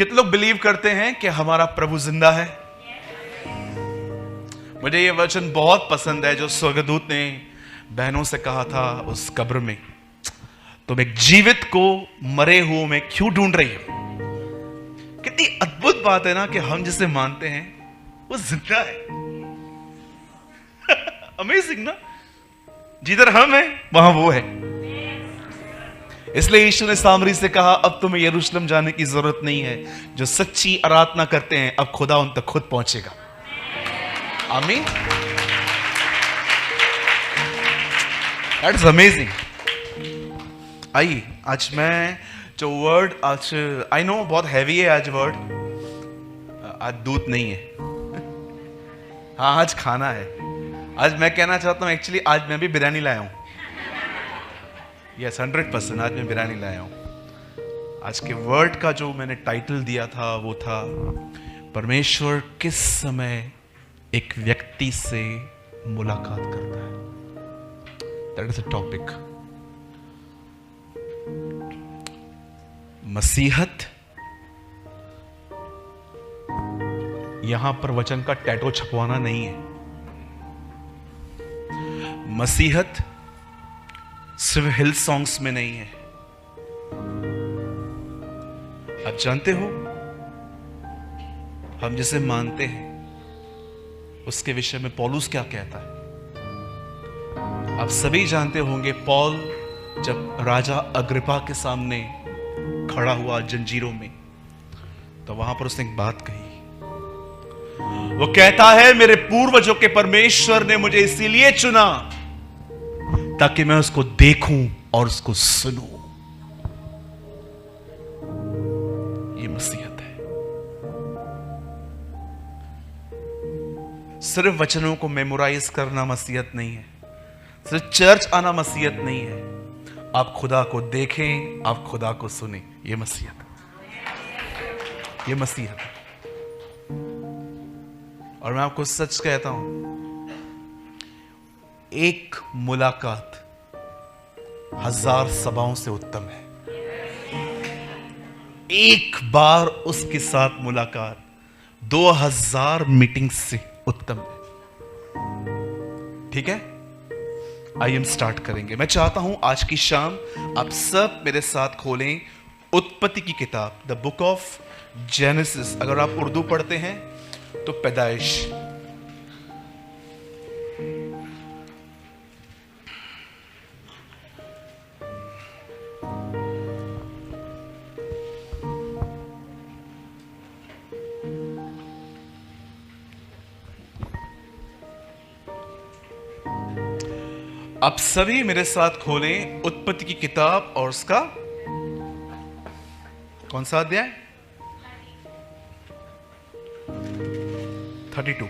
कितने लोग बिलीव करते हैं कि हमारा प्रभु जिंदा है? मुझे ये वचन बहुत पसंद है जो स्वर्गदूत ने बहनों से कहा था उस कब्र में, तुम एक जीवित को मरे हुए में क्यों ढूंढ रही हो? कितनी अद्भुत बात है ना कि हम जिसे मानते हैं वो जिंदा है। अमेजिंग ना, जिधर हम हैं वहां वो है। इसलिए यीशु ने सामरी से कहा, अब तुम्हें यरूशलेम जाने की जरूरत नहीं है, जो सच्ची आराधना करते हैं अब खुदा उन तक खुद पहुंचेगा। आमीन। That's amazing. आइए, आज मैं जो वर्ड, आज आई नो बहुत हैवी है आज वर्ड, आज दूध नहीं है। हाँ, आज खाना है। आज मैं कहना चाहता हूं एक्चुअली आज मैं भी बिरयानी लाया हूं। यस, 100% आज मैं बिरयानी लाया हूं। आज के वर्ड का जो मैंने टाइटल दिया था वो था, परमेश्वर किस समय एक व्यक्ति से मुलाकात करता है। That is a topic. मसीहत, यहां पर वचन का टैटो छपवाना नहीं है। मसीहत सिर्फ हिल सॉन्ग्स में नहीं है। आप जानते हो हम जिसे मानते हैं उसके विषय में पौलुस क्या कहता है? आप सभी जानते होंगे, पौल जब राजा अग्रिपा के सामने खड़ा हुआ जंजीरों में, तो वहां पर उसने एक बात कही। वो कहता है, मेरे पूर्वजों के परमेश्वर ने मुझे इसीलिए चुना ताकि मैं उसको देखूं और उसको सुनूं। ये मसीहत है। सिर्फ वचनों को मेमोराइज करना मसीहत नहीं है, सिर्फ चर्च आना मसीहत नहीं है। आप खुदा को देखें, आप खुदा को सुने, ये मसीहत है। ये मसीहत है। और मैं आपको सच कहता हूं, एक मुलाकात 1000 सभाओं से उत्तम है। एक बार उसके साथ मुलाकात 2000 मीटिंग से उत्तम है। ठीक है, आइए हम स्टार्ट करेंगे। मैं चाहता हूं आज की शाम आप सब मेरे साथ खोलें उत्पत्ति की किताब, द बुक ऑफ जेनेसिस। अगर आप उर्दू पढ़ते हैं तो पैदाइश। आप सभी मेरे साथ खोलें उत्पत्ति की किताब और उसका कौन सा अध्याय? 32।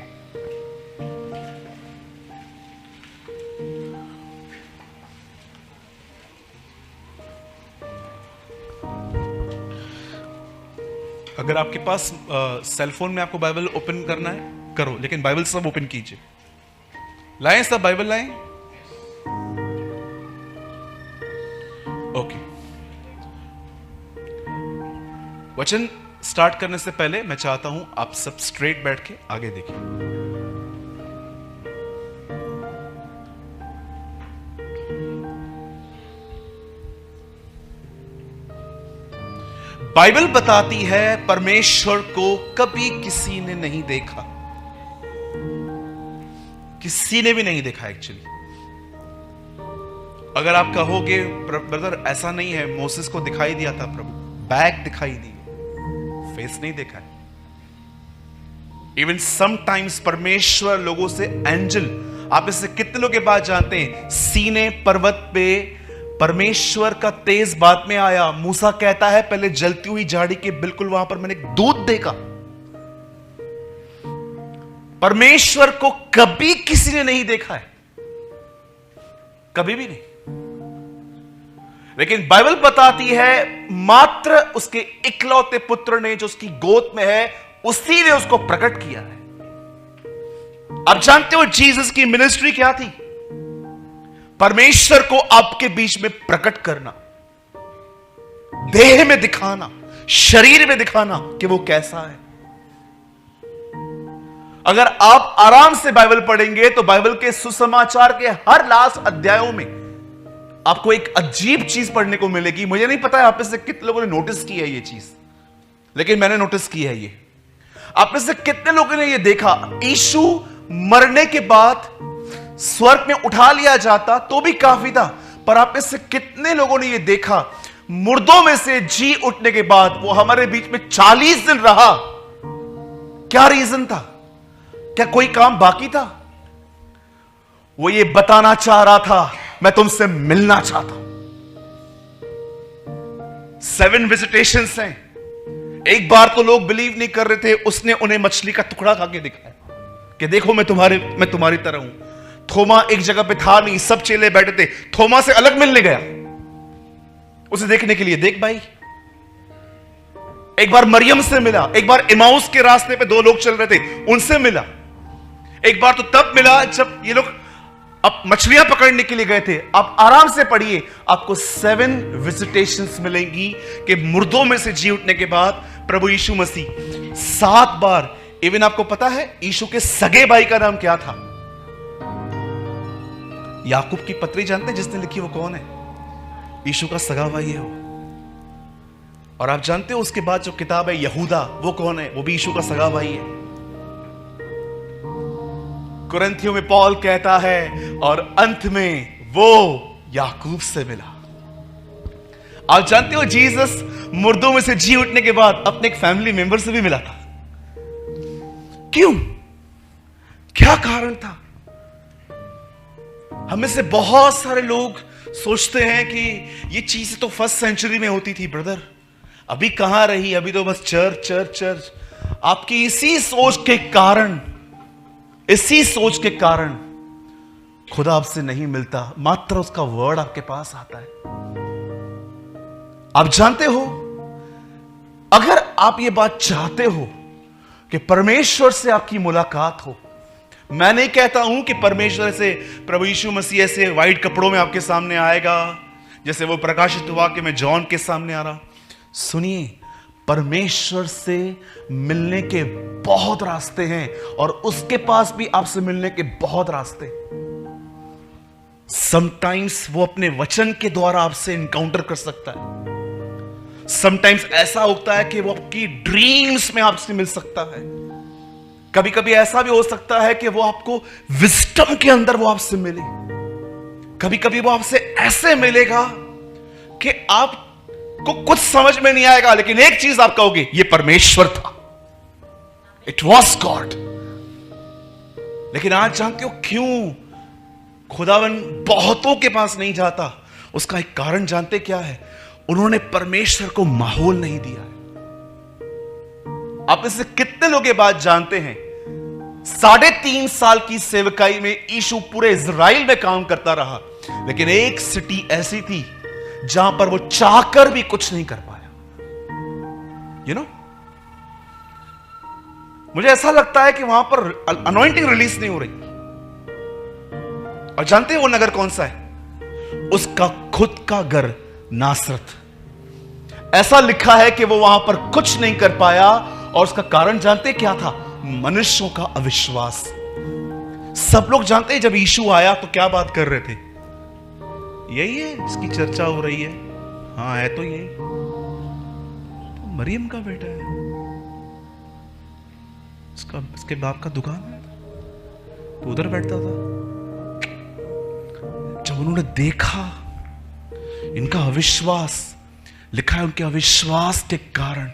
अगर आपके पास सेल फोन में आपको बाइबल ओपन करना है करो, लेकिन बाइबल सब ओपन कीजिए। लाएं सब बाइबल लाएं। ओके, वचन स्टार्ट करने से पहले मैं चाहता हूं आप सब स्ट्रेट बैठ के आगे देखिए। बाइबल बताती है परमेश्वर को कभी किसी ने नहीं देखा, किसी ने भी नहीं देखा। एक्चुअली अगर आप कहोगे ब्रदर ऐसा नहीं है, मोसेस को दिखाई दिया था प्रभु, बैक दिखाई दी, फेस नहीं देखा है। इवन समटाइम्स परमेश्वर लोगों से एंजल, आप इससे कितने लोग के बात जानते हैं, सीने पर्वत पे परमेश्वर का तेज बात में आया। मूसा कहता है पहले जलती हुई झाड़ी के बिल्कुल वहां पर मैंने एक दूत देखा। परमेश्वर को कभी किसी ने नहीं देखा है, कभी भी नहीं। लेकिन बाइबल बताती है मात्र उसके इकलौते पुत्र ने जो उसकी गोद में है, उसी ने उसको प्रकट किया है। आप जानते हो जीसस की मिनिस्ट्री क्या थी? परमेश्वर को आपके बीच में प्रकट करना, देह में दिखाना, शरीर में दिखाना कि वो कैसा है। अगर आप आराम से बाइबल पढ़ेंगे तो बाइबल के सुसमाचार के हर लास्ट अध्यायों में आपको एक अजीब चीज पढ़ने को मिलेगी। मुझे नहीं पता है आप में से कितने लोगों ने नोटिस की है ये चीज, लेकिन मैंने नोटिस की है ये। आप में से कितने लोगों ने ये देखा, यीशु मरने के बाद स्वर्ग में उठा लिया जाता तो भी काफी था, पर आप में से कितने लोगों ने ये देखा मुर्दों में से जी उठने के बाद वो हमारे बीच में 40 दिन रहा? क्या रीजन था? क्या कोई काम बाकी था? वो ये बताना चाह रहा था, मैं तुमसे मिलना चाहता हूं। 7 विजिटेशंस हैं। एक बार तो लोग बिलीव नहीं कर रहे थे, उसने उन्हें मछली का टुकड़ा खा के दिखाया कि देखो मैं तुम्हारी तरह हूं। थोमा एक जगह पे था नहीं, सब चेले बैठे थे, थोमा से अलग मिलने गया उसे देखने के लिए। देख भाई, एक बार मरियम से मिला, एक बार इमाउस के रास्ते पे 2 लोग चल रहे थे उनसे मिला, एक बार तो तब मिला जब ये लोग अब मछलियां पकड़ने के लिए गए थे। आप आराम से पढ़िए, आपको 7 विजिटेशंस मिलेंगी कि मुर्दों में से जी उठने के बाद प्रभु यीशु मसीह 7 बार। इवन आपको पता है यीशु के सगे भाई का नाम क्या था? याकूब की पत्री जानते हैं जिसने लिखी, वो कौन है? यीशु का सगा भाई है वो। और आप जानते हो उसके बाद जो किताब है यहूदा, वो कौन है? वो भी यीशु का सगा भाई है। कुरिन्थियों में पौल कहता है और अंत में वो याकूब से मिला। आप जानते हो जीसस मुर्दों में से जी उठने के बाद अपने एक फैमिली मेंबर से भी मिला था। क्यों? क्या कारण था? हमें से बहुत सारे लोग सोचते हैं कि ये चीज तो 1st सेंचुरी में होती थी ब्रदर, अभी कहां रही, अभी तो बस चर्च चर्च चर्च। आपकी इसी सोच के कारण खुदा आपसे नहीं मिलता, मात्र उसका वर्ड आपके पास आता है। आप जानते हो, अगर आप ये बात चाहते हो कि परमेश्वर से आपकी मुलाकात हो, मैं नहीं कहता हूं कि परमेश्वर से प्रभु यीशु मसीह ऐसे व्हाइट कपड़ों में आपके सामने आएगा जैसे वो प्रकाशित हुआ कि मैं जॉन के सामने आ रहा। सुनिए, परमेश्वर से मिलने के बहुत रास्ते हैं और उसके पास भी आपसे मिलने के बहुत रास्ते। समटाइम्स वो अपने वचन के द्वारा आपसे इनकाउंटर कर सकता है। समटाइम्स ऐसा होता है कि वो आपकी ड्रीम्स में आपसे मिल सकता है। कभी कभी ऐसा भी हो सकता है कि वो आपको विजडम के अंदर वो आपसे मिले। कभी कभी वो आपसे ऐसे मिलेगा कि आपको कुछ समझ में नहीं आएगा, लेकिन एक चीज आप कहोगे, ये परमेश्वर था, इट वॉज गॉड। लेकिन आज जानते हो क्यों खुदावन बहुतों के पास नहीं जाता? उसका एक कारण जानते क्या है? उन्होंने परमेश्वर को माहौल नहीं दिया है। आप इससे कितने लोग ये बात जानते हैं? 3.5 साल की सेवकाई में यीशु पूरे इजराइल में काम करता रहा, लेकिन एक सिटी ऐसी थी जहां पर वो चाहकर भी कुछ नहीं कर पाया। यू नो, मुझे ऐसा लगता है कि वहां पर अनॉइंटिंग रिलीज नहीं हो रही। और जानते हैं वो नगर कौन सा है? उसका खुद का घर नासरत। ऐसा लिखा है कि वो वहां पर कुछ नहीं कर पाया, और उसका कारण जानते क्या था? मनुष्यों का अविश्वास। सब लोग जानते हैं जब यीशु आया तो क्या बात कर रहे थे? यही है इसकी चर्चा हो रही है। हाँ, है तो यही, तो मरियम का बेटा है, इसके बाप का दुकान है, तो उधर बैठता था। जब उन्होंने देखा इनका अविश्वास, लिखा है उनके अविश्वास के कारण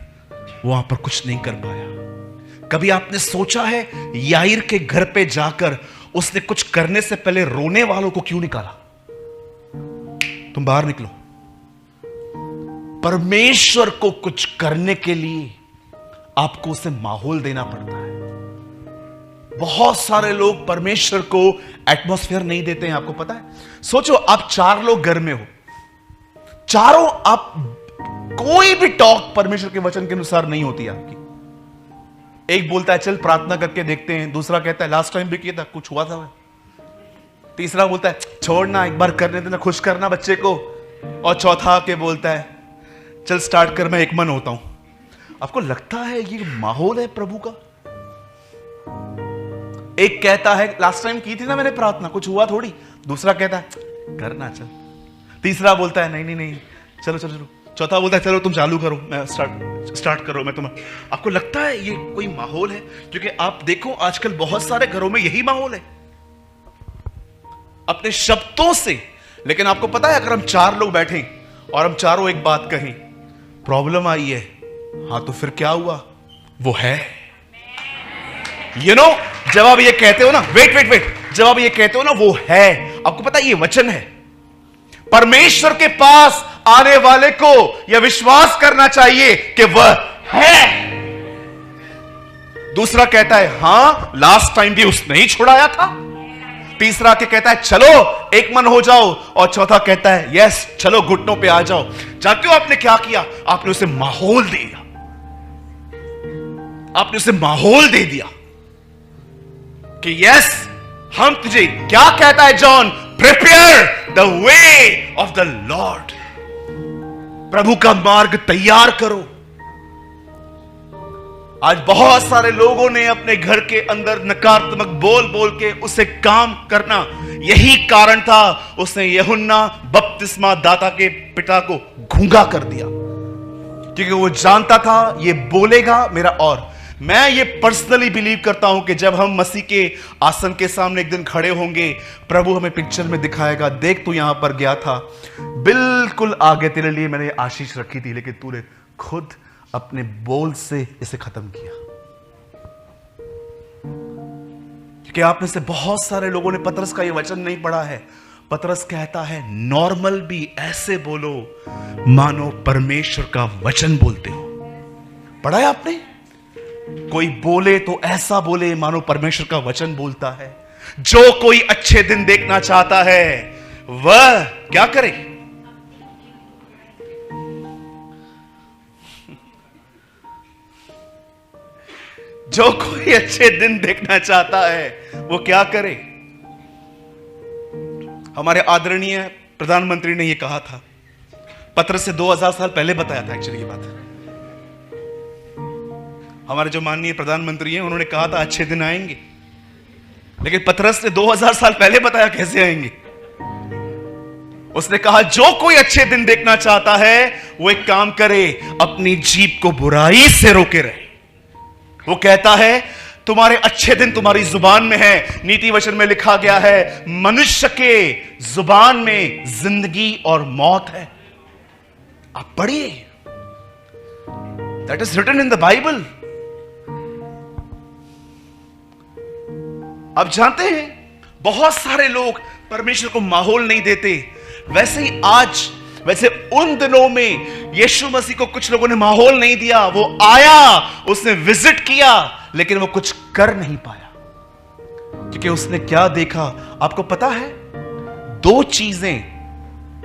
वहां पर कुछ नहीं कर पाया। कभी आपने सोचा है याईर के घर पे जाकर उसने कुछ करने से पहले रोने वालों को क्यों निकाला? तुम बाहर निकलो। परमेश्वर को कुछ करने के लिए आपको उसे माहौल देना पड़ता है। बहुत सारे लोग परमेश्वर को एटमॉस्फेयर नहीं देते हैं, आपको पता है? सोचो, आप 4 लोग घर में हो, चारों आप कोई भी टॉक परमेश्वर के वचन के अनुसार नहीं होती आपकी। एक बोलता है चल प्रार्थना करके देखते हैं, दूसरा कहता है लास्ट टाइम भी किया था, कुछ हुआ था, तीसरा बोलता है छोड़ना, एक बार करने देना, खुश करना बच्चे को, और चौथा के बोलता है चल स्टार्ट कर, मैं एक मन होता हूं। आपको लगता है ये माहौल है प्रभु का? एक कहता है, लास्ट टाइम की थी ना मैंने प्रार्थना, कुछ हुआ थोड़ी। दूसरा कहता है करना चल। तीसरा बोलता है नहीं नहीं नहीं, चलो चलो चलो। चौथा बोलता है चलो तुम चालू करो, मैं स्टार्ट करो, मैं तुम्हें। आपको लगता है ये कोई माहौल है? क्योंकि आप देखो आजकल बहुत सारे घरों में यही माहौल है, अपने शब्दों से। लेकिन आपको पता है, अगर हम 4 लोग बैठे और हम चारों एक बात कहें, प्रॉब्लम आई है, हाँ तो फिर क्या हुआ? वो है। जब आप ये कहते हो ना, वेट, जब आप ये कहते हो ना वो है, आपको पता है ये वचन है। परमेश्वर के पास आने वाले को यह विश्वास करना चाहिए कि वह है। दूसरा कहता है हां, लास्ट टाइम भी उसने ही छुड़ाया था। तीसरा के कहता है चलो एक मन हो जाओ, और चौथा कहता है यस चलो घुटनों पे आ जाओ। जानते हो आपने क्या किया? आपने उसे माहौल दे दिया, आपने उसे माहौल दे दिया कि यस हम तुझे, क्या कहता है John? Prepare the way of the lord, प्रभु का मार्ग तैयार करो। आज बहुत सारे लोगों ने अपने घर के अंदर नकारात्मक बोल बोल के उसे काम करना, यही कारण था उसने यूहन्ना बपतिस्मा दाता के पिता को गूंगा कर दिया, क्योंकि वो जानता था ये बोलेगा मेरा। और मैं ये पर्सनली बिलीव करता हूं कि जब हम मसीह के आसन के सामने एक दिन खड़े होंगे, प्रभु हमें पिक्चर में दिखाएगा, देख तू यहां पर गया था, बिल्कुल आगे तेरे लिए मैंने आशीष रखी थी, लेकिन तूने खुद अपने बोल से इसे खत्म किया। क्योंकि आप में से बहुत सारे लोगों ने पतरस का यह वचन नहीं पढ़ा है। पतरस कहता है नॉर्मल भी ऐसे बोलो मानो परमेश्वर का वचन बोलते हो। पढ़ा है आपने? कोई बोले तो ऐसा बोले मानो परमेश्वर का वचन बोलता है। जो कोई अच्छे दिन देखना चाहता है वह क्या करे? जो कोई अच्छे दिन देखना चाहता है वो क्या करे? हमारे आदरणीय प्रधानमंत्री ने यह कहा था, पतरस से 2000 साल पहले बताया था एक्चुअली ये बात। हमारे जो माननीय प्रधानमंत्री हैं उन्होंने कहा था अच्छे दिन आएंगे, लेकिन पतरस ने 2000 साल पहले बताया कैसे आएंगे। उसने कहा जो कोई अच्छे दिन देखना चाहता है वो एक काम करे, अपनी जीभ को बुराई से रोके रहे। वो कहता है तुम्हारे अच्छे दिन तुम्हारी जुबान में है। नीति वचन में लिखा गया है मनुष्य के जुबान में जिंदगी और मौत है। आप पढ़िए, that is written in the Bible. आप जानते हैं बहुत सारे लोग परमेश्वर को माहौल नहीं देते। वैसे ही आज, वैसे उन दिनों में यीशु मसीह को कुछ लोगों ने माहौल नहीं दिया। वो आया, उसने विजिट किया, लेकिन वो कुछ कर नहीं पाया, क्योंकि उसने क्या देखा? आपको पता है 2 चीजें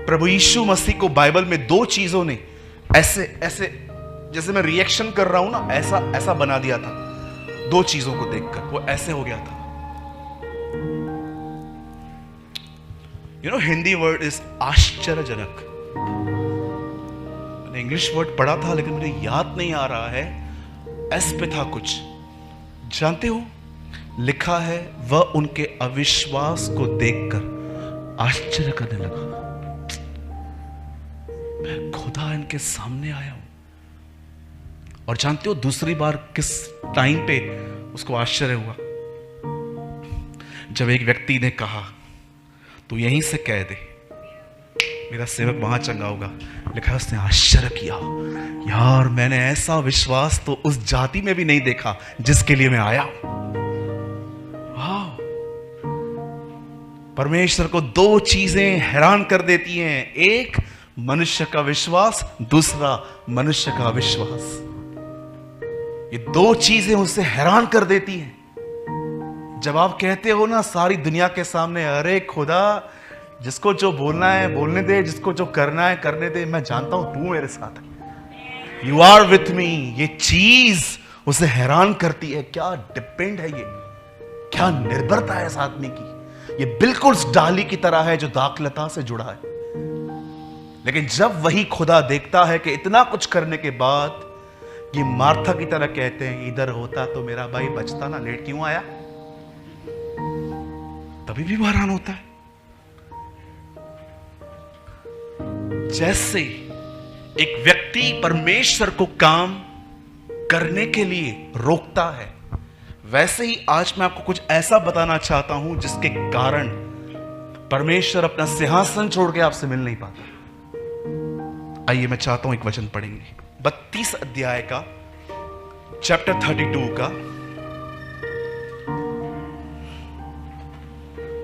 प्रभु यीशु मसीह को बाइबल में 2 चीजों ने ऐसे ऐसे, जैसे मैं रिएक्शन कर रहा हूं ना, ऐसा ऐसा बना दिया था। 2 चीजों को देखकर वो ऐसे हो गया था। हिंदी वर्ड इज आश्चर्यजनक। मैंने इंग्लिश वर्ड पढ़ा था लेकिन मुझे याद नहीं आ रहा है। एस पे था कुछ, जानते हो? लिखा है वह उनके अविश्वास को देखकर आश्चर्य करने लगा। मैं खुदा इनके सामने आया हूं। और जानते हो दूसरी बार किस टाइम पे उसको आश्चर्य हुआ? जब एक व्यक्ति ने कहा तू यहीं से कह दे मेरा सेवक वहां चंगा होगा। लिखा है उसने आश्चर्य किया, यार मैंने ऐसा विश्वास तो उस जाति में भी नहीं देखा जिसके लिए मैं आया। वाह! परमेश्वर को 2 चीजें हैरान कर देती हैं, एक मनुष्य का विश्वास, दूसरा मनुष्य का अविश्वास। ये 2 चीजें उसे हैरान कर देती हैं। जब आप कहते हो ना सारी दुनिया के सामने, अरे खुदा जिसको जो बोलना है बोलने दे, जिसको जो करना है करने दे, मैं जानता हूं तू मेरे साथ है, यू आर विथ मी, ये चीज उसे हैरान करती है। क्या डिपेंड है ये, क्या निर्भरता है इस आदमी की। ये बिल्कुल डाली की तरह है जो दाखलता से जुड़ा है। लेकिन जब वही खुदा देखता है कि इतना कुछ करने के बाद ये मार्था की तरह कहते हैं, इधर होता तो मेरा भाई बचता ना, लेट क्यों आया? तभी भी हैरान होता है। जैसे एक व्यक्ति परमेश्वर को काम करने के लिए रोकता है, वैसे ही आज मैं आपको कुछ ऐसा बताना चाहता हूं जिसके कारण परमेश्वर अपना सिंहासन छोड़ के आपसे मिल नहीं पाता। आइए मैं चाहता हूं एक वचन पढ़ेंगे 32 अध्याय का, चैप्टर 32 का।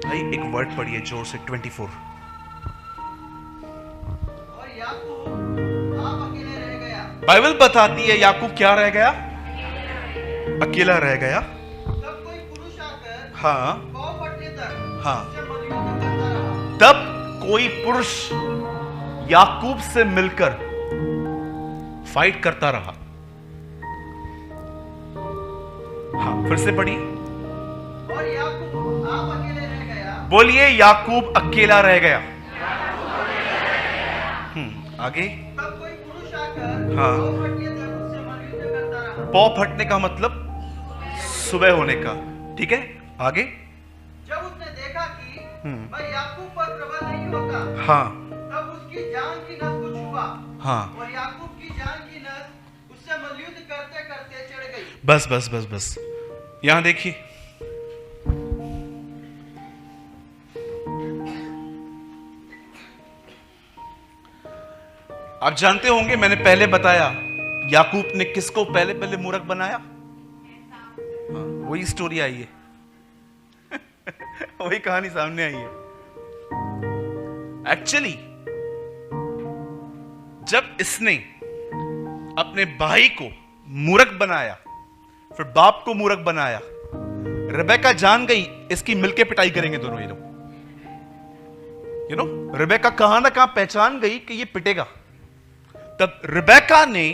भाई एक वर्ड पढ़िए जोर से, 24। और याकूब आप अकेले रह गया। बाइबल बताती है याकूब क्या रह गया? अकेला रह गया। तब कोई पुरुष आकर हाँ पाँव फटने तक हाँ। उससे मल्लयुद्ध करता रहा। तब कोई पुरुष याकूब से मिलकर फाइट करता रहा। हाँ फिर से पढ़िए। और याकूब आप अकेले रह गया। बोलिए, याकूब अकेला रह गया। आगे। तब कोई पुरुष आकर हाँ। पाँव फटने तक उससे मल्लयुद्ध करता रहा। पौ फटने का मतलब सुबह होने का, ठीक है। आगे। जब उसने देखा कि मैं याकूब पर प्रबल नहीं होता, हाँ तब उसकी जान की नस को छुआ। हाँ। और याकूब की जान की नस उससे मल्लयुद्ध करते करते चढ़ गई। बस बस बस बस, यहां देखिए। आप जानते होंगे, मैंने पहले बताया याकूब ने किसको पहले पहले मूर्ख बनाया। हाँ, वही स्टोरी आई है वही कहानी सामने आई है। एक्चुअली जब इसने अपने भाई को मूर्ख बनाया, फिर बाप को मूर्ख बनाया, रेबेका जान गई इसकी मिलके पिटाई करेंगे दोनों ये लोग। रेबेका कहां ना कहां पहचान गई कि ये पिटेगा। तब रेबेका ने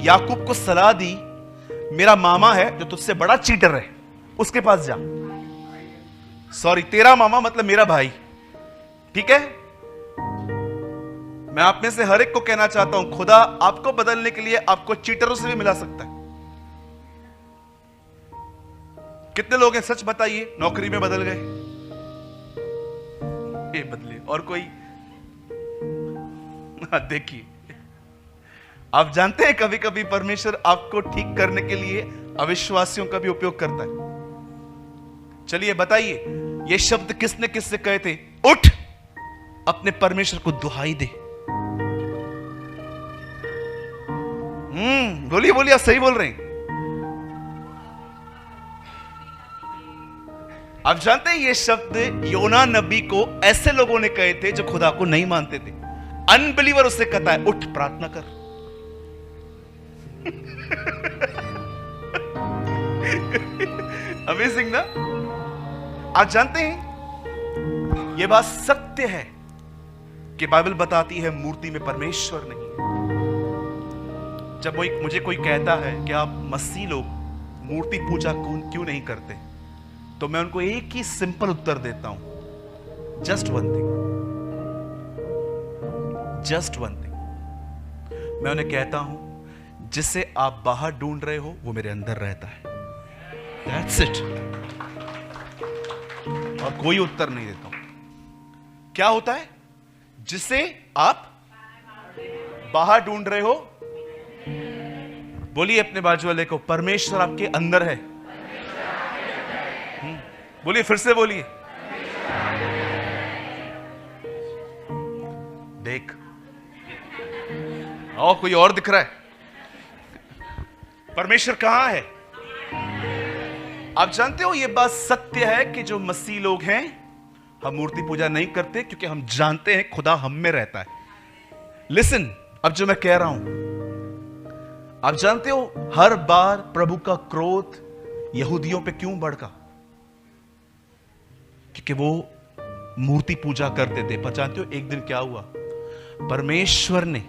याकूब को सलाह दी, मेरा मामा है जो तुझसे बड़ा चीटर है, उसके पास जा। सॉरी, तेरा मामा मतलब मेरा भाई, ठीक है। मैं आप में से हर एक को कहना चाहता हूं, खुदा आपको बदलने के लिए आपको चीटरों से भी मिला सकता है। कितने लोग हैं, सच बताइए, नौकरी में बदल गए? ये बदले। और कोई? देखिए, आप जानते हैं कभी कभी परमेश्वर आपको ठीक करने के लिए अविश्वासियों का भी उपयोग करता है। चलिए बताइए, ये शब्द किसने किससे कहे थे? उठ, अपने परमेश्वर को दुहाई दे। बोलिए बोलिए, आप सही बोल रहे हैं। आप जानते हैं ये शब्द योना नबी को ऐसे लोगों ने कहे थे जो खुदा को नहीं मानते थे। अनबिलीवर उससे कहता है, उठ प्रार्थना कर। अमेजिंग ना। आप जानते हैं यह बात सत्य है कि बाइबल बताती है मूर्ति में परमेश्वर नहीं है। जब मुझे कोई कहता है कि आप मसीह लोग मूर्ति पूजा क्यों नहीं करते, तो मैं उनको एक ही सिंपल उत्तर देता हूं, just one thing, just one thing. मैं उन्हें कहता हूं, जिसे आप बाहर ढूंढ रहे हो वो मेरे अंदर रहता है। That's it। और कोई उत्तर नहीं देता हूं। क्या होता है? जिसे आप बाहर ढूंढ रहे हो, बोलिए अपने बाजू वाले को, परमेश्वर आपके अंदर है। बोलिए, फिर से बोलिए। देख, और कोई और दिख रहा है? परमेश्वर कहां है? आप जानते हो ये बात सत्य है कि जो मसीह लोग हैं, हम मूर्ति पूजा नहीं करते क्योंकि हम जानते हैं खुदा हम में रहता है। लिसन, अब जो मैं कह रहा हूं, आप जानते हो हर बार प्रभु का क्रोध यहूदियों पे क्यों भड़का? क्योंकि वो मूर्ति पूजा करते थे। पर जानते हो एक दिन क्या हुआ? परमेश्वर ने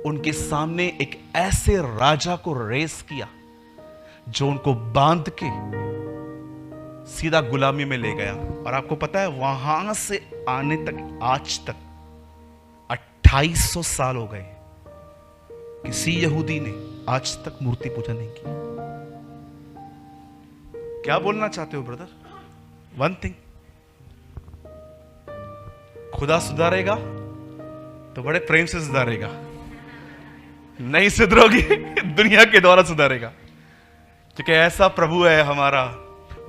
उनके सामने एक ऐसे राजा को रेस किया जो उनको बांध के सीधा गुलामी में ले गया। और आपको पता है, वहां से आने तक आज तक 2800 साल हो गए। किसी यहूदी ने आज तक मूर्ति पूजा नहीं की। क्या बोलना चाहते हो ब्रदर? वन थिंग, खुदा सुधारेगा तो बड़े प्रेम से सुधारेगा, नहीं सुधरोगी दुनिया के द्वारा सुधारेगा। क्योंकि ऐसा प्रभु है हमारा,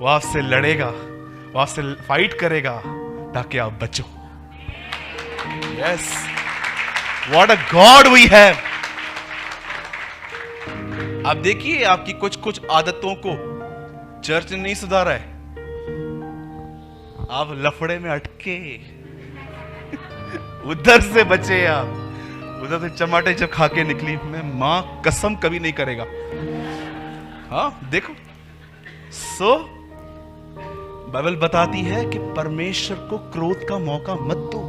वो आपसे लड़ेगा, वो आपसे फाइट करेगा ताकि आप बचो। Yes, what a God we have. आप देखिए, आपकी कुछ कुछ आदतों को चर्च ने नहीं सुधारा है। आप लफड़े में अटके उधर से बचे, आप उधर से चमाटे जब खा के निकली, मैं मां कसम कभी नहीं करेगा। हाँ देखो, सो बाइबल बताती है कि परमेश्वर को क्रोध का मौका मत दो।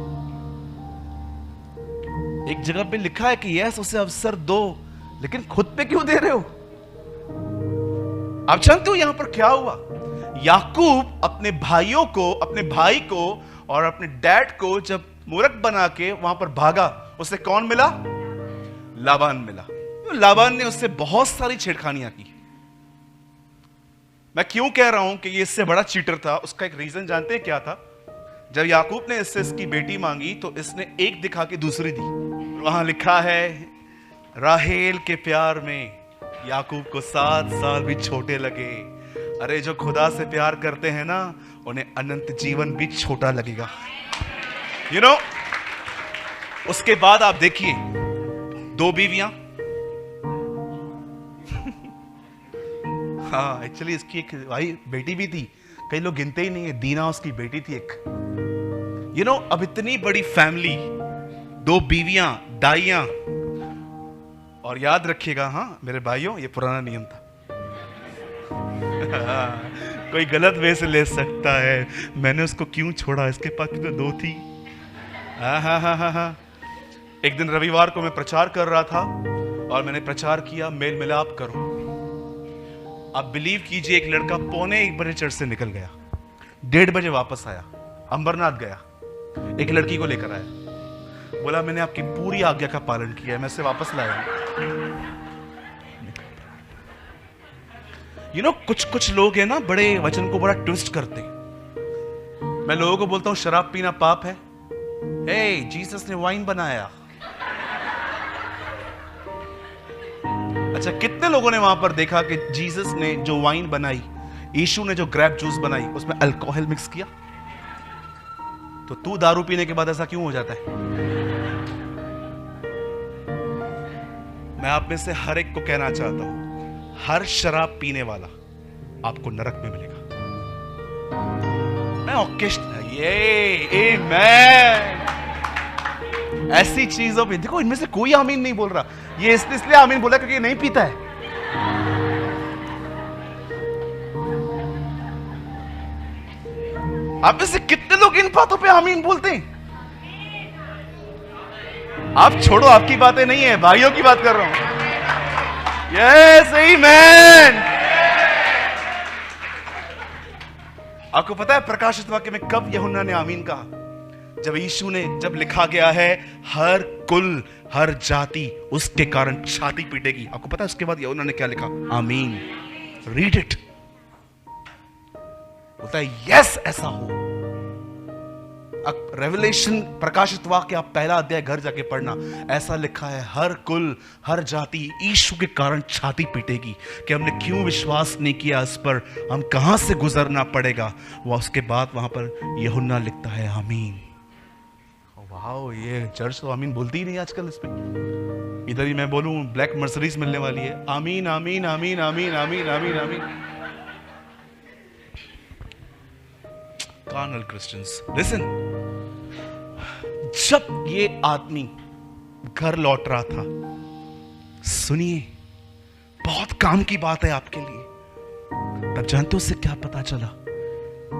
एक जगह पे लिखा है कि यस उसे अवसर दो, लेकिन खुद पे क्यों दे रहे हो? आप जानते हो यहां पर क्या हुआ? याकूब अपने भाइयों को, अपने भाई को और अपने डैड को जब मूर्ख बना के वहां पर भागा, उसे कौन मिला? लाबान मिला। लाबान ने उससे बहुत सारी छेड़खानियां की। मैं क्यों कह रहा हूं कि ये इससे बड़ा चीटर था? उसका एक रीजन जानते हैं क्या था? जब याकूब ने इससे इसकी बेटी मांगी तो इसने एक दिखा के दूसरी दी। वहां लिखा है, राहेल के प्यार में याकूब को 7 साल भी छोटे लगे। अरे जो खुदा से प्यार करते हैं ना, उन्हें अनंत जीवन भी छोटा लगेगा। यू नो, उसके बाद आप देखिए 2 बीवियां। हाँ, एक्चुअली इसकी एक भाई बेटी भी थी, कई लोग गिनते ही नहीं है। दीना उसकी बेटी थी एक। यू नो, अब इतनी बड़ी फैमिली, 2 बीवियां, दाइयां। और याद रखिएगा, हाँ मेरे भाइयों, ये पुराना नियम था। कोई गलत वे से ले सकता है, मैंने उसको क्यों छोड़ा, इसके पास तो 2 थी। हाँ। एक दिन रविवार को मैं प्रचार कर रहा था और मैंने प्रचार किया, मेल मिलाप करो। आप बिलीव कीजिए, एक लड़का 1:45 बजे चर्च से निकल गया, 1:30 बजे वापस आया, अंबरनाथ गया, एक लड़की को लेकर आया, बोला मैंने आपकी पूरी आज्ञा का पालन किया है, मैं उसे वापस लाया। यू नो, कुछ लोग हैं ना, बड़े वचन को बड़ा ट्विस्ट करते हैं। मैं लोगों को बोलता हूं शराब पीना पाप है। हे, जीसस ने वाइन बनाया। अच्छा, कितने लोगों ने वहां पर देखा कि जीसस ने जो वाइन बनाई, यीशु ने जो ग्रेप जूस बनाई, उसमें अल्कोहल मिक्स किया? तो तू दारू पीने के बाद ऐसा क्यों हो जाता है? मैं आप में से हर एक को कहना चाहता हूं, हर शराब पीने वाला आपको नरक में मिलेगा। मैं ये आमीन। ऐसी चीजों पे देखो, इनमें से कोई आमीन नहीं बोल रहा। ये इसलिए आमीन बोला क्योंकि ये नहीं पीता है। आप में से कितने लोग इन बातों पे आमीन बोलते हैं? आप छोड़ो, आपकी बातें नहीं है, भाइयों की बात कर रहा हूं। यस आमीन। आपको पता है प्रकाशित वाक्य में कब यूहन्ना ने आमीन कहा? जब यीशु ने, जब लिखा गया है हर कुल, हर जाति उसके कारण छाती पीटेगी। आपको पता है उसके बाद यूहन्ना ने क्या लिखा? आमीन। Read it. बोलता है यस ऐसा हो। रेवलेशन, प्रकाशित वाक्य, आप पहला अध्याय घर जाके पढ़ना। ऐसा लिखा है हर कुल, हर जाति यीशु के कारण छाती पीटेगी कि हमने क्यों विश्वास नहीं किया इस पर, हम कहां से गुजरना पड़ेगा। वह उसके बाद वहां पर यूहन्ना लिखता है आमीन। वाओ, ये चर्च तो आमीन बोलती ही नहीं आजकल। इस पे इधर ही मैं बोलूं ब्लैक मर्सिडीज मिलने वाली है। आमीन आमीन आमीन आमीन आमीन आमीन आमीन। Carnal Christians, listen. जब ये आदमी घर लौट रहा था, सुनिए, बहुत काम की बात है आपके लिए। तब जानते हो उससे क्या पता चला?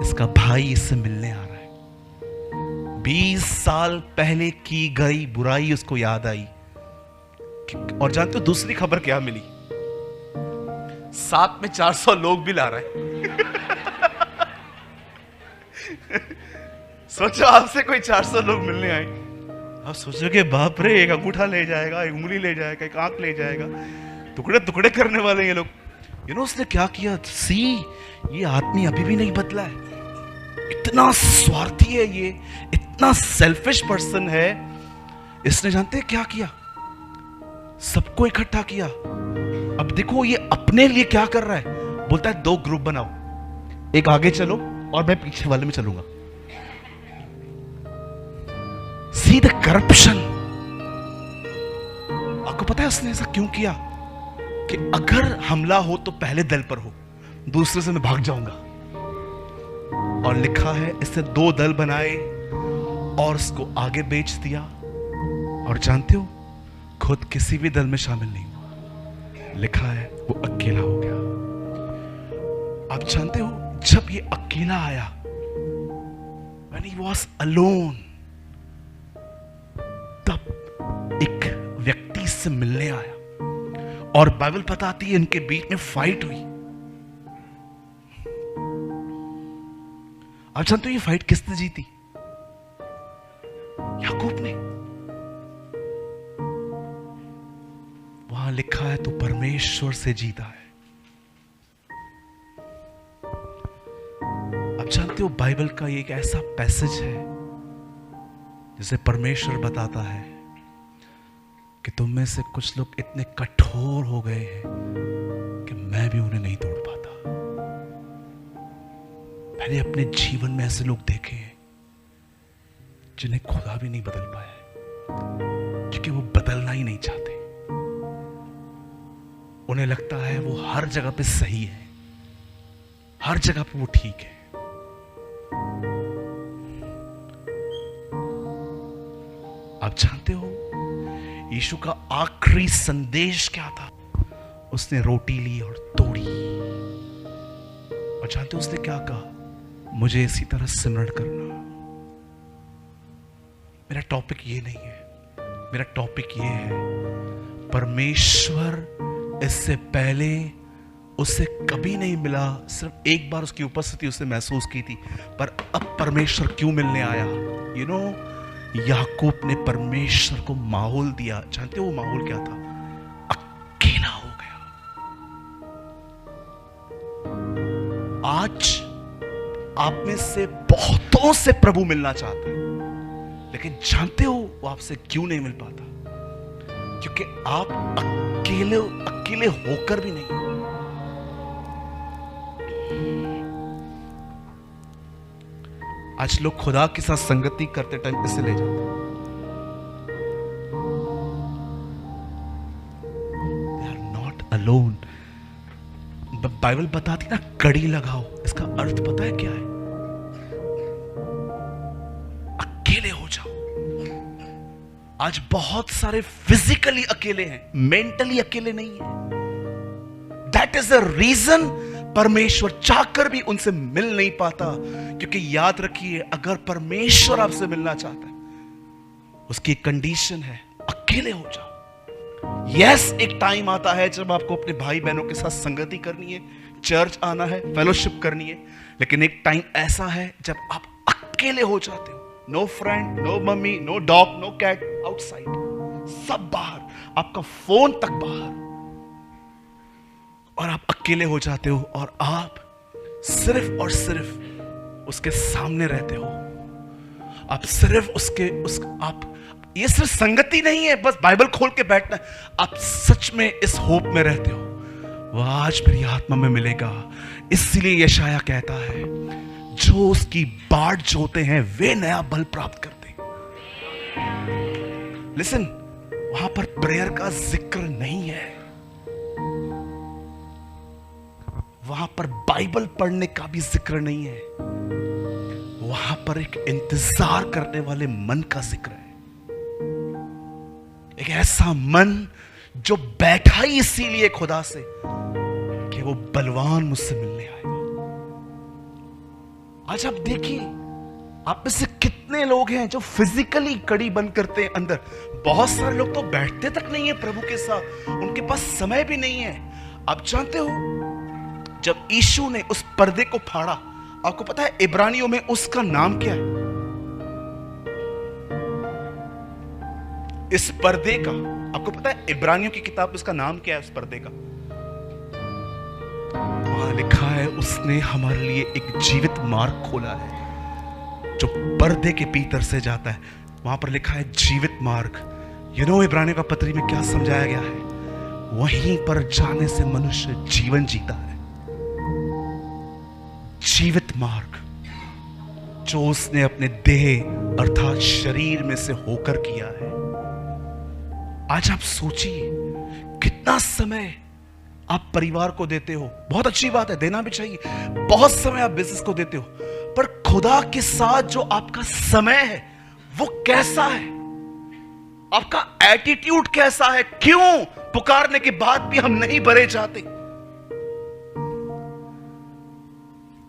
इसका भाई इससे मिलने आ रहा है। 20 साल पहले की गई बुराई उसको याद आई। और जानते हो दूसरी खबर क्या मिली? साथ में 400 लोग भी ला रहा है। सोचो आपसे कोई 400 लोग मिलने आए, आप सोचोगे बाप रे, एक अंगूठा ले जाएगा, एक उंगली ले जाएगा, एक आंख ले जाएगा। टुकड़े टुकड़े करने वाले ये लोग। उसने क्या किया? सी, ये आदमी अभी भी नहीं बदला है, इतना स्वार्थी है ये, इतना सेल्फिश पर्सन है। इसने जानते हैं क्या किया? सबको इकट्ठा किया। अब देखो ये अपने लिए क्या कर रहा है। बोलता है 2 ग्रुप बनाओ, एक आगे चलो और मैं पीछे वाले में चलूंगा। See the corruption. आपको पता है उसने ऐसा क्यों किया? कि अगर हमला हो तो पहले दल पर हो, दूसरे से मैं भाग जाऊंगा। और लिखा है इसने 2 दल बनाए और उसको आगे बेच दिया। और जानते हो, खुद किसी भी दल में शामिल नहीं हुआ। लिखा है वो अकेला हो गया। आप जानते हो, जब ये अकेला आया, when he was alone, तब एक व्यक्ति से मिलने आया। और बाइबल बताती है इनके बीच में फाइट हुई। आप जानते हो ये फाइट किसने जीती? याकूब ने। वहां लिखा है तू परमेश्वर से जीता है। आप जानते हो बाइबल का ये एक ऐसा पैसेज है जिसे परमेश्वर बताता है कि तुम में से कुछ लोग इतने कठोर हो गए हैं कि मैं भी उन्हें नहीं तोड़ पाता। मैंने अपने जीवन में ऐसे लोग देखे हैं जिन्हें खुदा भी नहीं बदल पाया, क्योंकि वो बदलना ही नहीं चाहते। उन्हें लगता है वो हर जगह पे सही है, हर जगह पे वो ठीक है। आप जानते हो यीशु का आखिरी संदेश क्या था? उसने रोटी ली और तोड़ी। और जानते हो उसने क्या कहा? मुझे इसी तरह सिमरण करना। मेरा टॉपिक ये नहीं है, मेरा टॉपिक ये है, परमेश्वर इससे पहले उससे कभी नहीं मिला, सिर्फ एक बार उसकी उपस्थिति उसने महसूस की थी, पर अब परमेश्वर क्यों मिलने आया? याकूब ने परमेश्वर को माहौल दिया। जानते हो वो माहौल क्या था? अकेला हो गया। आज आप में से बहुतों से प्रभु मिलना चाहता है, लेकिन जानते हो वो आपसे क्यों नहीं मिल पाता? क्योंकि आप अकेले होकर भी नहीं। आज लोग खुदा के साथ संगति करते टाइम कैसे ले जाते हैं? They are not alone। Bible बताती ना, कड़ी लगाओ, इसका अर्थ पता है क्या है? अकेले हो जाओ। आज बहुत सारे फिजिकली अकेले हैं, मेंटली अकेले नहीं है। दैट इज द रीजन परमेश्वर चाहकर भी उनसे मिल नहीं पाता। क्योंकि याद रखिए, अगर परमेश्वर आपसे मिलना चाहता है, उसकी कंडीशन है अकेले हो जाओ। यस, एक टाइम आता है जब आपको अपने भाई बहनों के साथ संगति करनी है, चर्च आना है, फेलोशिप करनी है, लेकिन एक टाइम ऐसा है जब आप अकेले हो जाते हो। No friend, no mummy, no dog, no cat outside, सब बाहर, आपका फोन तक बाहर, और आप अकेले हो जाते हो और आप सिर्फ और सिर्फ उसके सामने रहते हो। आप सिर्फ आप ये सिर्फ संगति नहीं है बस बाइबल खोल के बैठना, आप सच में इस होप में रहते हो वह आज मेरी आत्मा में मिलेगा। इसलिए यशाया कहता है, जो उसकी बाट जोते हैं वे नया बल प्राप्त करते हैं। लिसन, वहां पर प्रेयर का जिक्र नहीं है, वहां पर बाइबल पढ़ने का भी जिक्र नहीं है, वहां पर एक इंतजार करने वाले मन का जिक्र है। एक ऐसा मन जो बैठा ही इसीलिए खुदा से कि वो बलवान मुझसे मिलने आएगा। आज आप देखिए, आप में से कितने लोग हैं जो फिजिकली कड़ी बंद करते हैं अंदर। बहुत सारे लोग तो बैठते तक नहीं है प्रभु के साथ, उनके पास समय भी नहीं है। आप जानते हो, जब यीशु ने उस पर्दे को फाड़ा, आपको पता है इब्रानियों में उसका नाम क्या है? इस पर्दे का, आपको पता है इब्रानियों की किताब उसका नाम क्या है? उस पर्दे का वहां लिखा है, उसने हमारे लिए एक जीवित मार्ग खोला है जो पर्दे के भीतर से जाता है। वहां पर लिखा है जीवित मार्ग। इब्रानियों का पत्री में क्या समझाया गया है? वहीं पर जाने से मनुष्य जीवन जीता है। जीवित मार्ग जो उसने अपने देह अर्थात शरीर में से होकर किया है। आज आप सोचिए कितना समय आप परिवार को देते हो। बहुत अच्छी बात है, देना भी चाहिए। बहुत समय आप बिजनेस को देते हो, पर खुदा के साथ जो आपका समय है वो कैसा है? आपका एटीट्यूड कैसा है? क्यों पुकारने के बाद भी हम नहीं भरे जाते?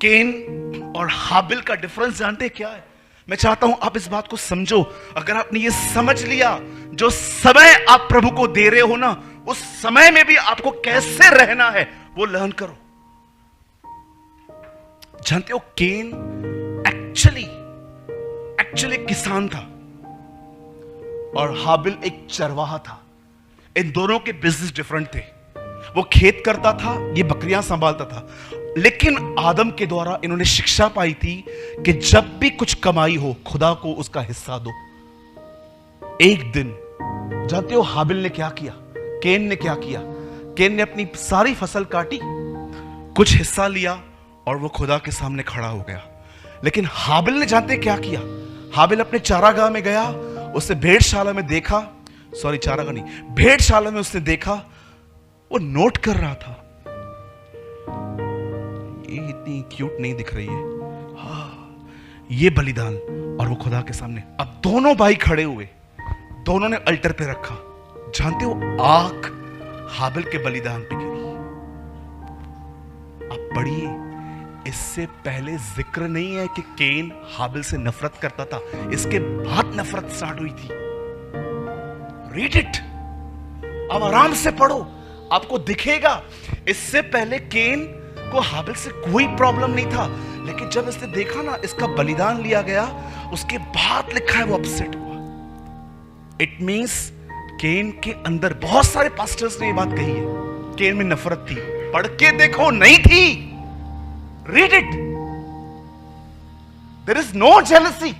केन और हाबिल का डिफरेंस जानते क्या है? मैं चाहता हूं आप इस बात को समझो। अगर आपने ये समझ लिया, जो समय आप प्रभु को दे रहे हो ना, उस समय में भी आपको कैसे रहना है वो लर्न करो। जानते हो केन एक्चुअली किसान था और हाबिल एक चरवाहा था। इन दोनों के बिजनेस डिफरेंट थे। वो खेत करता था, ये बकरियां संभालता था। लेकिन आदम के द्वारा इन्होंने शिक्षा पाई थी कि जब भी कुछ कमाई हो खुदा को उसका हिस्सा दो। एक दिन जानते हो हाबिल ने क्या किया? केन ने क्या किया? केन ने अपनी सारी फसल काटी, कुछ हिस्सा लिया और वो खुदा के सामने खड़ा हो गया। लेकिन हाबिल ने जानते क्या किया? हाबिल अपने चारागाह में गया, उसने भेड़शाला में देखा, सॉरी चारागाह नहीं, भेड़शाला में उसने देखा, वो नोट कर रहा था, ये इतनी क्यूट नहीं दिख रही है, हाँ ये बलिदान। और वो खुदा के सामने, अब दोनों भाई खड़े हुए, दोनों ने अल्टर पे रखा। जानते हो आंख हाबिल के बलिदान पे गिरी। आप पढ़िए, इससे पहले जिक्र नहीं है कि केन हाबिल से नफरत करता था, इसके बाद नफरत स्टार्ट हुई थी। रीड इट, अब आराम से पढ़ो, आपको दिखेगा। इससे पहले केन को हाबिल से कोई प्रॉब्लम नहीं था, लेकिन जब इसने देखा ना इसका बलिदान लिया गया, उसके बाद लिखा है वो अपसेट हुआ। इट मींस केन के अंदर, बहुत सारे पास्टर्स ने ये बात कही है, केन में नफरत थी। पढ़ के देखो, नहीं थी। Read it, there is no jealousy.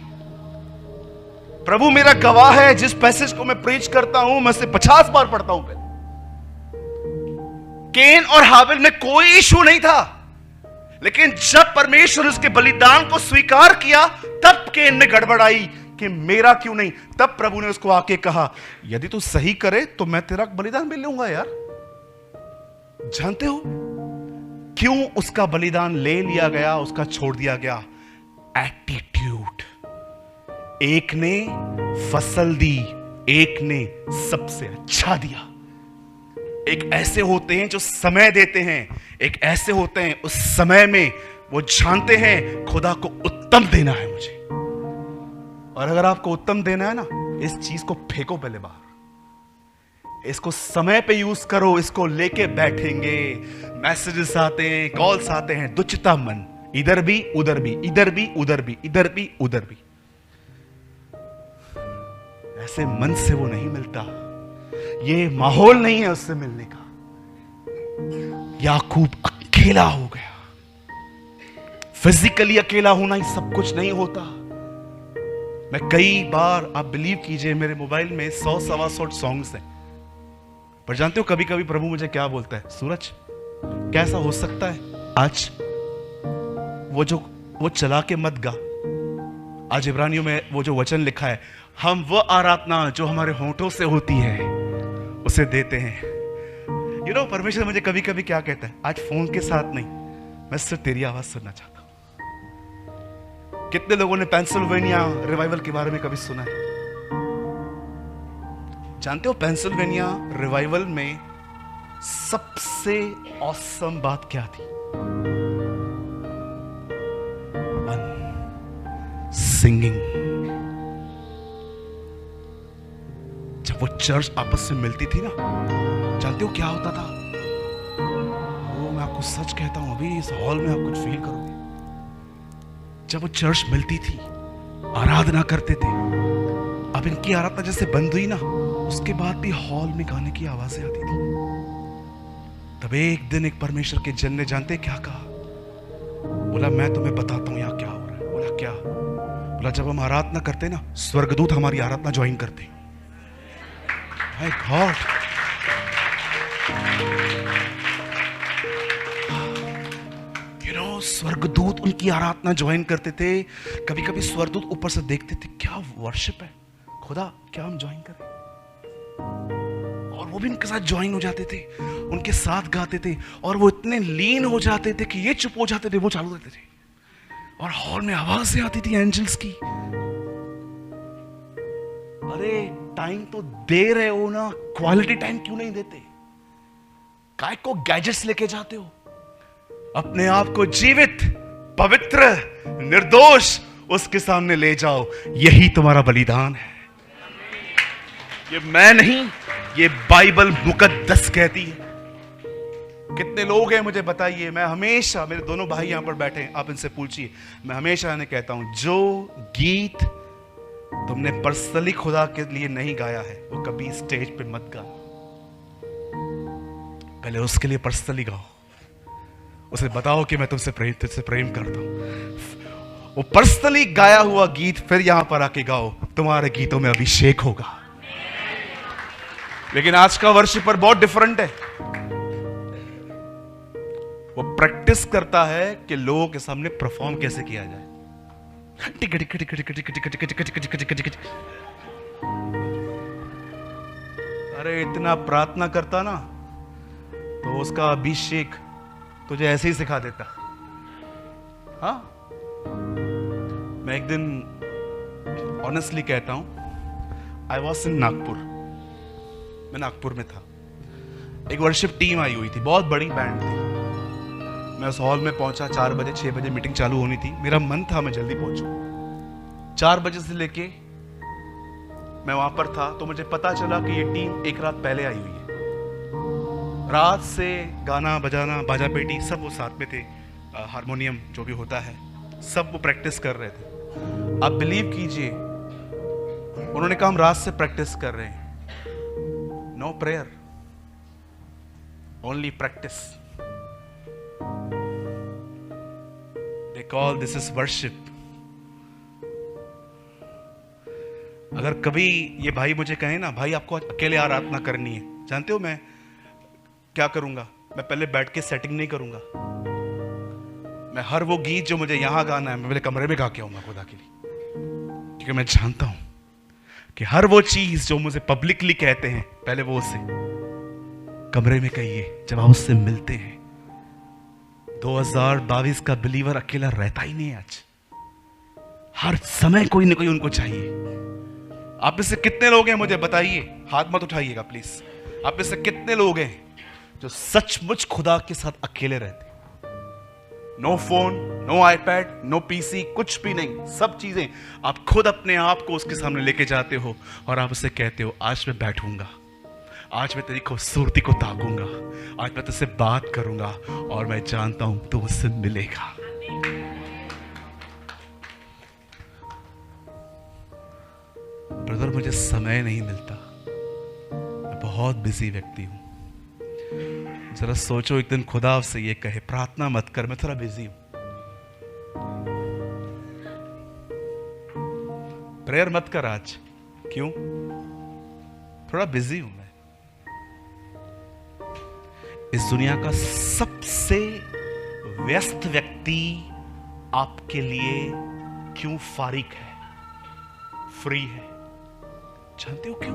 प्रभु मेरा गवाह है, जिस पैसेज को मैं प्रीच करता हूं मैं से 50 बार पढ़ता हूं। केन और हाबिल में कोई इशू नहीं था, लेकिन जब परमेश्वर उसके बलिदान को स्वीकार किया तब केन में गड़बड़ आई कि मेरा क्यों नहीं। तब प्रभु ने उसको आके कहा, यदि तू सही करे तो मैं तेरा बलिदान भी लूंगा यार। जानते हो क्यों उसका बलिदान ले लिया गया, उसका छोड़ दिया गया? एटीट्यूड। एक ने फसल दी, एक ने सबसे अच्छा दिया। एक ऐसे होते हैं जो समय देते हैं, एक ऐसे होते हैं उस समय में वो जानते हैं खुदा को उत्तम देना है मुझे। और अगर आपको उत्तम देना है ना, इस चीज को फेंको पहले बाहर, इसको समय पे यूज करो। इसको लेके बैठेंगे, मैसेजेस आते हैं, कॉल्स आते हैं, दुचिता मन, इधर भी उधर भी, इधर भी उधर भी, इधर भी उधर भी। ऐसे मन से वो नहीं मिलता, ये माहौल नहीं है उससे मिलने का। याकूब अकेला हो गया। फिजिकली अकेला होना ही सब कुछ नहीं होता। मैं कई बार, आप बिलीव कीजिए, मेरे मोबाइल में 100-125 सॉन्ग्स हैं, पर जानते हो कभी कभी प्रभु मुझे क्या बोलता है? सूरज कैसा हो सकता है आज वो चला के मत गा। आज इब्रानियों में वो जो वचन लिखा है, हम वो आराधना जो हमारे होंठों से होती है उसे देते हैं। परमेश्वर मुझे कभी कभी क्या कहता है? आज फोन के साथ नहीं, मैं सिर्फ तेरी आवाज सुनना चाहता हूं। कितने लोगों ने पेंसिल्वेनिया रिवाइवल के बारे में कभी सुना है? जानते हो पेंसिल्वेनिया रिवाइवल में सबसे ऑसम बात क्या थी? सिंगिंग। जब वो चर्च आपस में मिलती थी ना, जानते हो क्या होता था? वो मैं आपको सच कहता हूं, अभी इस हॉल में आप कुछ फील करोगे। जब वो चर्च मिलती थी, आराधना करते थे, अब इनकी आराधना जैसे बंद हुई ना, उसके बाद भी हॉल में गाने की आवाजें आती थी। तब एक दिन एक परमेश्वर के जन ने जानते क्या कहा? बोला मैं तुम्हें बताता हूं यहां क्या हो रहा है। बोला क्या? बोला जब हम आराधना करते ना, स्वर्गदूत हमारी आराधना ज्वाइन करते। माय गॉड, स्वर्गदूत उनकी आराधना ज्वाइन करते थे। कभी कभी स्वर्गदूत ऊपर से देखते थे, क्या वर्शिप है खुदा, क्या हम ज्वाइन करें? और वो भी उनके साथ ज्वाइन हो जाते थे, उनके साथ गाते थे, और वो इतने लीन हो जाते थे कि ये चुप हो जाते थे, वो चालू रहते थे, और हॉल में आवाजें आती थी एंजल्स की। अरे टाइम तो दे रहे हो ना, क्वालिटी टाइम क्यों नहीं देते? काय को गैजेट्स लेके जाते हो? अपने आप को जीवित, पवित्र, निर्दोष उसके सामने ले जाओ। यही तुम्हारा बलिदान है। ये मैं नहीं, ये बाइबल मुकद्दस कहती है। कितने लोग हैं मुझे बताइए। मैं हमेशा, मेरे दोनों भाई यहां पर बैठे हैं, आप इनसे पूछिए, मैं हमेशा इन्हें कहता हूं, जो गीत तुमने पर्सनली खुदा के लिए नहीं गाया है वो कभी स्टेज पे मत गाना। पहले उसके लिए पर्सनली गाओ, उसे बताओ कि मैं तुझसे प्रेम करता हूं। वो पर्सनली गाया हुआ गीत फिर यहां पर आके गाओ, तुम्हारे गीतों में अभिषेक होगा। लेकिन आज का वर्शिपर बहुत डिफरेंट है। वो प्रैक्टिस करता है कि लोगों के सामने परफॉर्म कैसे किया जाए। टिक टिक टिक टिक टिक टिक टिक टिक टिक टिक टिक टिक। अरे इतना प्रार्थना करता ना तो उसका अभिषेक तुझे ऐसे ही सिखा देता। हाँ, मैं एक दिन ऑनेस्टली कहता हूं, आई वॉज इन नागपुर। मैं नागपुर में था, एक वर्शिप टीम आई हुई थी, बहुत बड़ी बैंड थी। मैं उस हॉल में पहुंचा 4 बजे, 6 बजे मीटिंग चालू होनी थी। मेरा मन था मैं जल्दी पहुंचूं। 4 बजे से लेके मैं वहां पर था तो मुझे पता चला कि ये टीम एक रात पहले आई हुई है। रात से गाना बजाना, बाजा पेटी सब वो साथ में थे, हारमोनियम जो भी होता है सब वो प्रैक्टिस कर रहे थे। आप बिलीव कीजिए, उन्होंने कहा हम रात से प्रैक्टिस कर रहे हैं। No prayer, only practice. They call this is worship. अगर कभी ये भाई मुझे कहे ना, भाई आपको अकेले आराधना करनी है, जानते हो मैं क्या करूंगा? मैं पहले बैठ के सेटिंग नहीं करूंगा। मैं हर वो गीत जो मुझे यहां गाना है मैं मेरे कमरे में गा के आऊंगा खुदा के लिए, क्योंकि मैं जानता हूं कि हर वो चीज जो मुझे पब्लिकली कहते हैं पहले वो उसे कमरे में कहिए जब आप उससे मिलते हैं। 2022 का बिलीवर अकेला रहता ही नहीं है। आज हर समय कोई ना कोई उनको चाहिए। आप में से कितने लोग हैं मुझे बताइए, हाथ मत उठाइएगा प्लीज। आप में से कितने लोग हैं जो सचमुच खुदा के साथ अकेले रहते? No phone, no iPad, no PC, कुछ भी नहीं। सब चीजें आप खुद अपने आप को उसके सामने लेके जाते हो और आप उसे कहते हो, आज मैं बैठूंगा, आज मैं तेरी खूबसूरती को ताकूंगा, आज मैं तुझसे बात करूंगा और मैं जानता हूं तू मुझसे मिलेगा। ब्रदर मुझे समय नहीं मिलता, मैं बहुत बिजी व्यक्ति हूं। जरा सोचो, एक दिन खुदा आपसे ये कहे प्रार्थना मत कर, मैं थोड़ा बिजी हूं, प्रेयर मत कर आज। क्यों? थोड़ा बिजी हूं मैं। इस दुनिया का सबसे व्यस्त व्यक्ति आपके लिए क्यों फारिग है, फ्री है? जानते हो क्यों?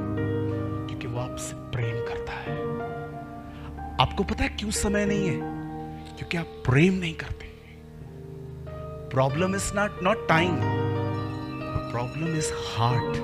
क्योंकि वो आपसे प्रेम करता है। आपको पता है क्यों समय नहीं है? क्योंकि आप प्रेम नहीं करते। Problem is not time, problem is heart.